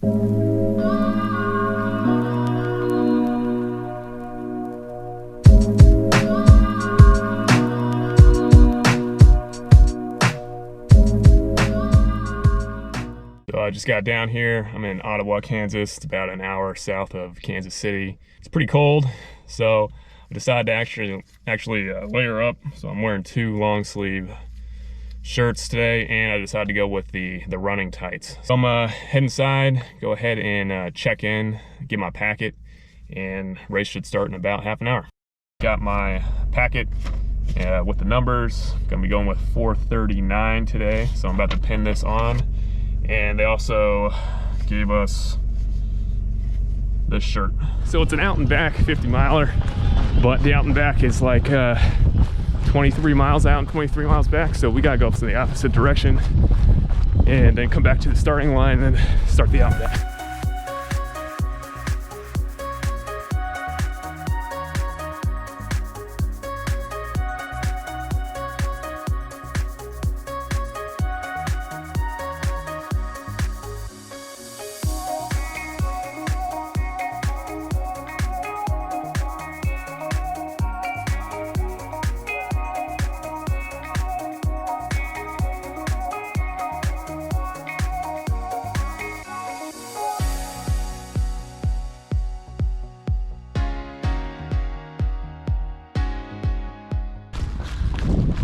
I just got down here. I'm in Ottawa, Kansas. It's about an hour south of Kansas City. It's pretty cold, so I decided to actually layer up. So I'm wearing 2 long sleeve shirts today, and I decided to go with the running tights. So I'm heading inside, go ahead and check in, get my packet, and race should start in about half an hour. Got my packet with the numbers. Gonna be going with 439 today, so I'm about to pin this on. And they also gave us this shirt. So it's an out and back 50 miler, but the out and back is like 23 miles out and 23 miles back. So we gotta go in the opposite direction and then come back to the starting line and then start the out and back.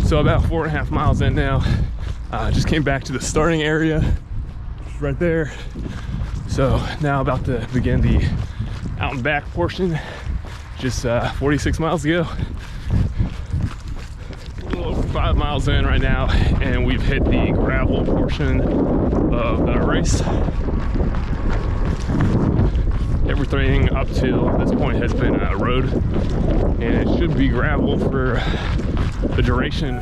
So about 4.5 miles in now. Just came back to the starting area, right there. So now about to begin the out and back portion. Just 46 miles to go. A little over 5 miles in right now, and we've hit the gravel portion of the race. Everything up to this point has been road, and it should be gravel for the duration.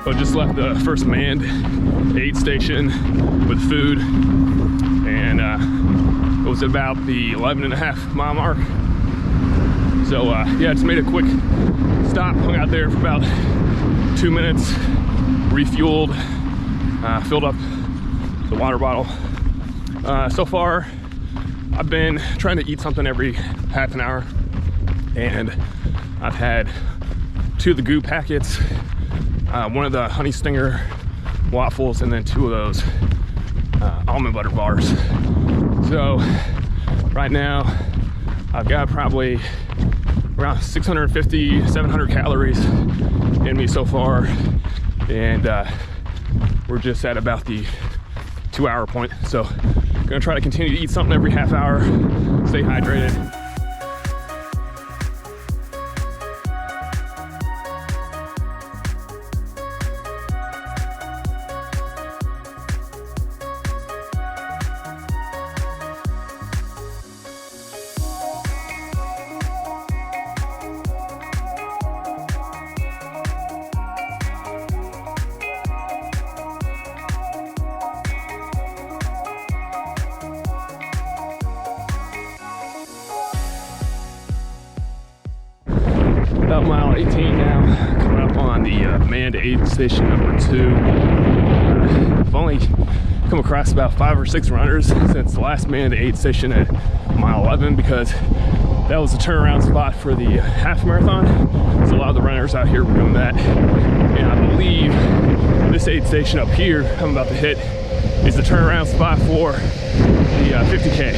I just left the first manned aid station with food, and it was about the 11.5 mile mark. So yeah, just made a quick stop, hung out there for about 2 minutes, refueled, filled up the water bottle. So far, I've been trying to eat something every half an hour, and I've had 2 of the goo packets, 1 of the honey stinger waffles, and then 2 of those almond butter bars. So right now I've got probably around 650, 700 calories in me so far, and we're just at about the 2-hour point. So I'm gonna try to continue to eat something every half hour, stay hydrated. About mile 18 now, coming up on the manned aid station number 2. I've only come across about 5 or 6 runners since the last manned aid station at mile 11, because that was the turnaround spot for the half marathon. So a lot of the runners out here were doing that. And I believe this aid station up here I'm about to hit is the turnaround spot for the 50K.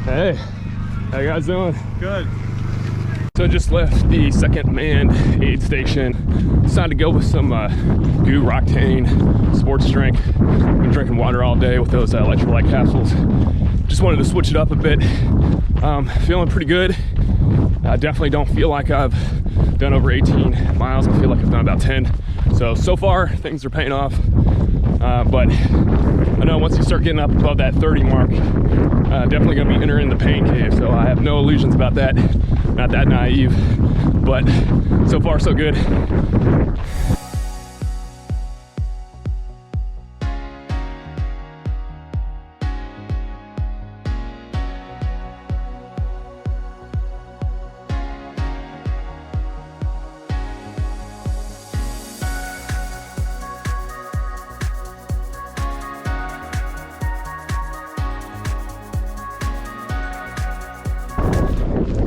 Hey, how you guys doing? Good. So I just left the second manned aid station. Decided to go with some Goo Roctane Sports Drink. Been drinking water all day with those electrolyte capsules. Just wanted to switch it up a bit. Feeling pretty good. I definitely don't feel like I've done over 18 miles. I feel like I've done about 10. So far things are paying off. But I know once you start getting up above that 30 mark, definitely gonna be entering the pain cave. So I have no illusions about that. Not that naive, but so far so good.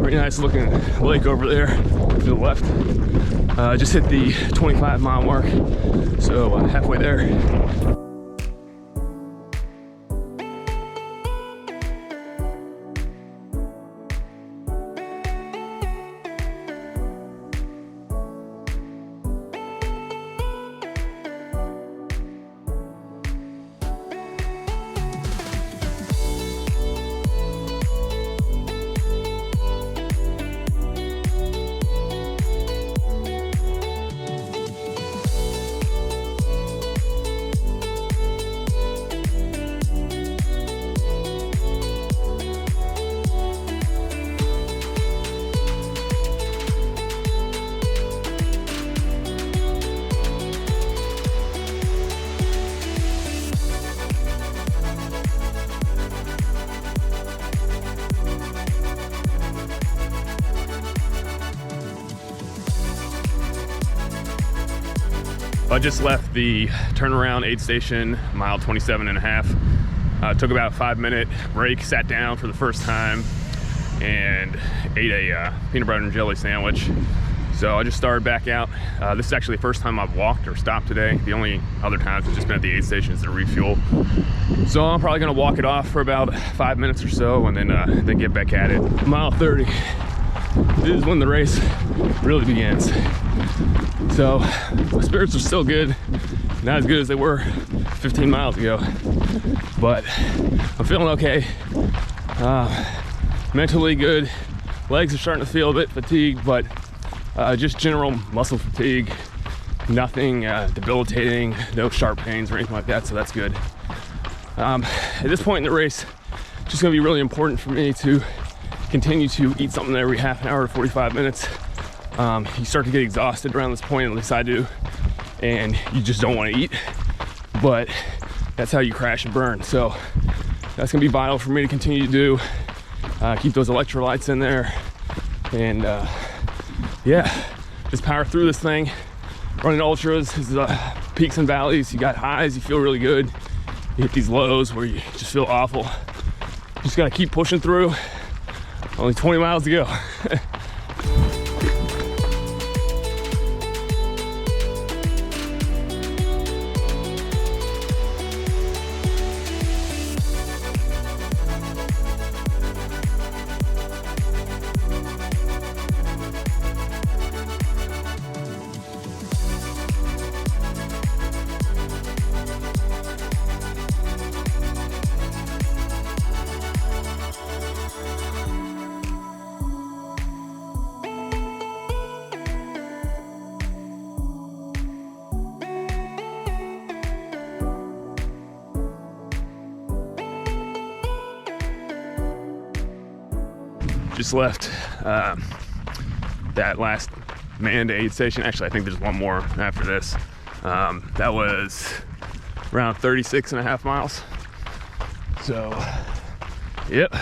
Pretty nice looking lake over there to the left. Just hit the 25-mile mark, so halfway there. I just left the turnaround aid station, mile 27.5. Took about a 5-minute break, sat down for the first time, and ate a peanut butter and jelly sandwich. So I just started back out. This is actually the first time I've walked or stopped today. The only other times I've just been at the aid stations to refuel. So I'm probably gonna walk it off for about 5 minutes or so, and then get back at it. Mile 30. This is when the race really begins. So my spirits are still good, not as good as they were 15 miles ago, but I'm feeling okay. Mentally good. Legs are starting to feel a bit fatigued, but just general muscle fatigue. Nothing debilitating, no sharp pains or anything like that, so that's good. At this point in the race, it's just gonna be really important for me to continue to eat something every half an hour to 45 minutes. You start to get exhausted around this point, at least I do, and you just don't want to eat, but that's how you crash and burn. So that's gonna be vital for me to continue to do. Keep those electrolytes in there, and yeah, just power through this thing. Running ultras is peaks and valleys. You got highs, you feel really good. You hit these lows where you just feel awful. You just gotta keep pushing through. Only 20 miles to go. Just left that last manned aid station. Actually, I think there's one more after this. That was around 36.5 miles. So, yep.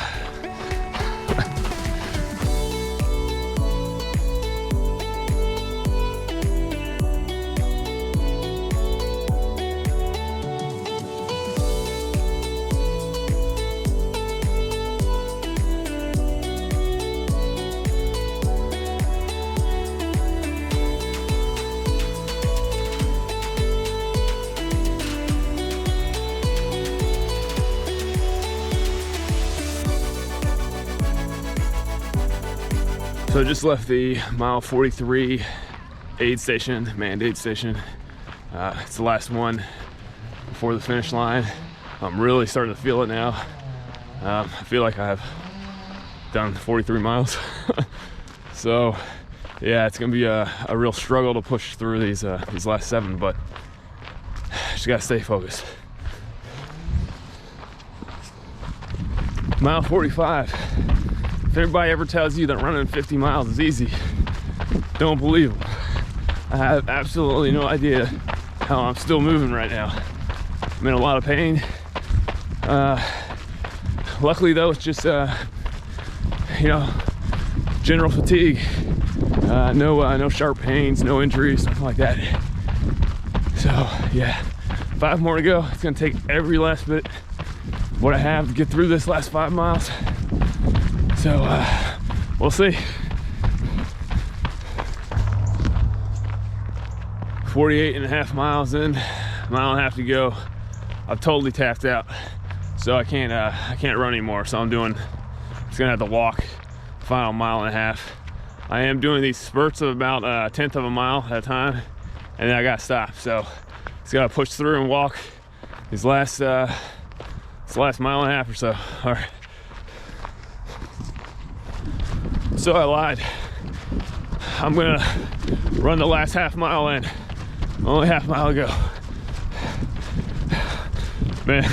So I just left the mile 43 aid station, manned aid station. It's the last one before the finish line. I'm really starting to feel it now. I feel like I've done 43 miles. So yeah, it's gonna be a real struggle to push through these last 7, but just gotta stay focused. Mile 45. If everybody ever tells you that running 50 miles is easy, don't believe them. I have absolutely no idea how I'm still moving right now. I'm in a lot of pain. Luckily though, it's just you know, general fatigue. No sharp pains, no injuries, nothing like that. So yeah, 5 more to go. It's gonna take every last bit of what I have to get through this last 5 miles. So we'll see. 48.5 miles in, mile and a half to go. I've totally tapped out, so I can't run anymore. So I'm just gonna have to walk the final mile and a half. I am doing these spurts of about 1/10 of a mile at a time, and then I gotta stop. So just gotta push through and walk this last mile and a half or so. All right. So I lied. I'm gonna run the last half mile in. Only half mile to go. Man.